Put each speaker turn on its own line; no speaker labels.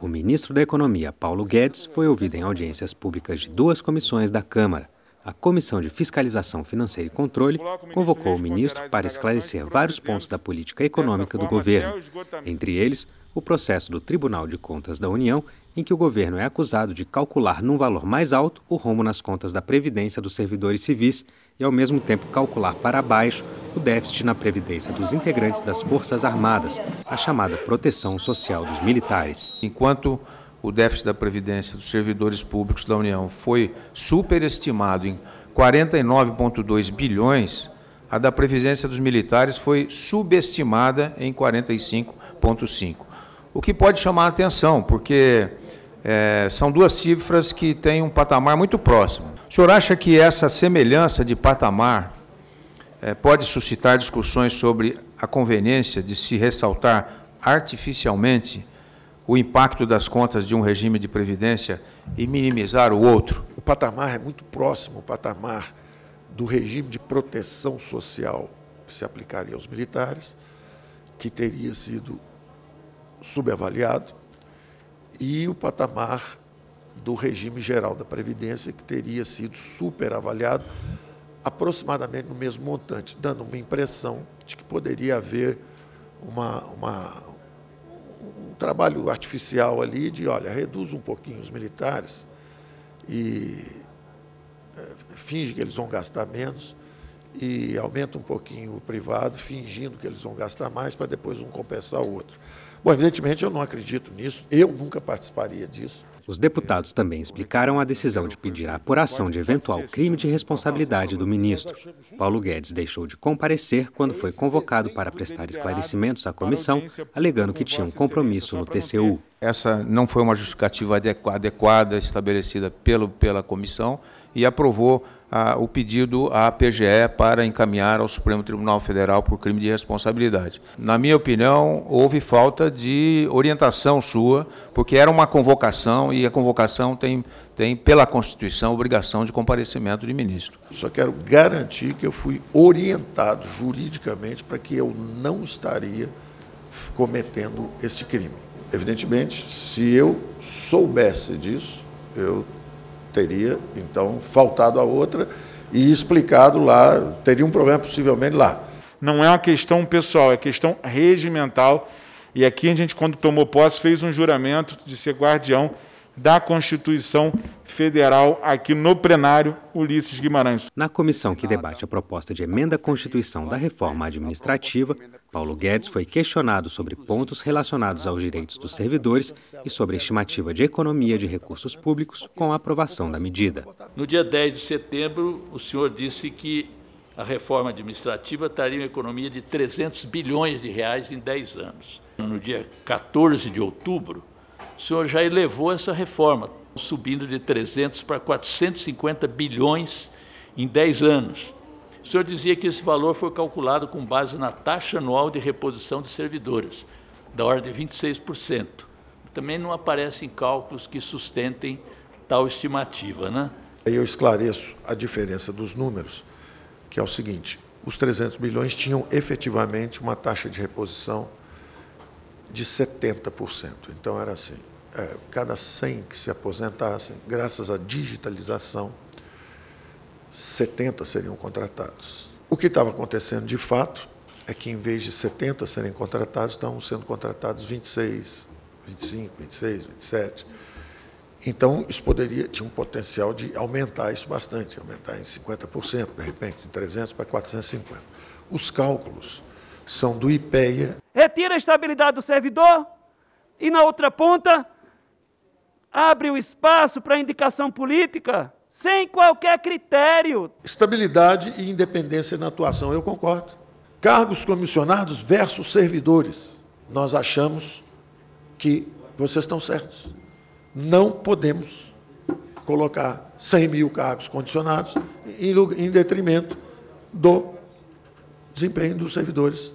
O ministro da Economia, Paulo Guedes, foi ouvido em audiências públicas de duas comissões da Câmara. A Comissão de Fiscalização Financeira e Controle convocou o ministro para esclarecer vários pontos da política econômica do governo. Entre eles, o processo do Tribunal de Contas da União, em que o governo é acusado de calcular num valor mais alto o rombo nas contas da Previdência dos servidores civis e, ao mesmo tempo, calcular para baixo o déficit na Previdência dos integrantes das Forças Armadas, a chamada proteção social dos militares.
Enquanto o déficit da Previdência dos servidores públicos da União foi superestimado em 49,2 bilhões, a da Previdência dos militares foi subestimada em 45,5. O que pode chamar a atenção, porque são duas cifras que têm um patamar muito próximo. O senhor acha que essa semelhança de patamar pode suscitar discussões sobre a conveniência de se ressaltar artificialmente o impacto das contas de um regime de previdência e minimizar o outro?
O patamar é muito próximo, o patamar do regime de proteção social que se aplicaria aos militares, que teria sido subavaliado, e o patamar do regime geral da Previdência, que teria sido superavaliado, aproximadamente no mesmo montante, dando uma impressão de que poderia haver um trabalho artificial ali de, olha, reduz um pouquinho os militares e finge que eles vão gastar menos e aumenta um pouquinho o privado, fingindo que eles vão gastar mais para depois um compensar o outro. Bom, evidentemente eu não acredito nisso, eu nunca participaria disso.
Os deputados também explicaram a decisão de pedir a apuração de eventual crime de responsabilidade do ministro. Paulo Guedes deixou de comparecer quando foi convocado para prestar esclarecimentos à comissão, alegando que tinha um compromisso no TCU.
Essa não foi uma justificativa adequada estabelecida pela comissão e aprovou o pedido à PGE para encaminhar ao Supremo Tribunal Federal por crime de responsabilidade. Na minha opinião, houve falta de orientação sua, porque era uma convocação e a convocação tem pela Constituição, obrigação de comparecimento de ministro.
Só quero garantir que eu fui orientado juridicamente para que eu não estaria cometendo este crime. Evidentemente, se eu soubesse disso, eu teria, então, faltado a outra e explicado lá, teria um problema possivelmente lá.
Não é uma questão pessoal, é questão regimental. E aqui a gente, quando tomou posse, fez um juramento de ser guardião da Constituição Federal aqui no plenário Ulisses Guimarães.
Na comissão que debate a proposta de emenda à Constituição da reforma administrativa, Paulo Guedes foi questionado sobre pontos relacionados aos direitos dos servidores e sobre a estimativa de economia de recursos públicos com a aprovação da medida.
No dia 10 de setembro, o senhor disse que a reforma administrativa traria uma economia de 300 bilhões de reais em 10 anos. No dia 14 de outubro, o senhor já elevou essa reforma, subindo de 300 para 450 bilhões em 10 anos. O senhor dizia que esse valor foi calculado com base na taxa anual de reposição de servidores, da ordem de 26%. Também não aparecem cálculos que sustentem tal estimativa, né?
Eu esclareço a diferença dos números, que é o seguinte: os 300 bilhões tinham efetivamente uma taxa de reposição de 70%. Então, era assim, cada 100 que se aposentassem, graças à digitalização, 70 seriam contratados. O que estava acontecendo, de fato, é que, em vez de 70 serem contratados, estavam sendo contratados 26, 25, 26, 27. Então, isso tinha um potencial de aumentar isso bastante, aumentar em 50%, de repente, de 300 para 450. Os cálculos são do IPEA.
Retira a estabilidade do servidor e, na outra ponta, abre o espaço para indicação política sem qualquer critério.
Estabilidade e independência na atuação, eu concordo. Cargos comissionados versus servidores. Nós achamos que vocês estão certos. Não podemos colocar 100 mil cargos condicionados em detrimento do desempenho dos servidores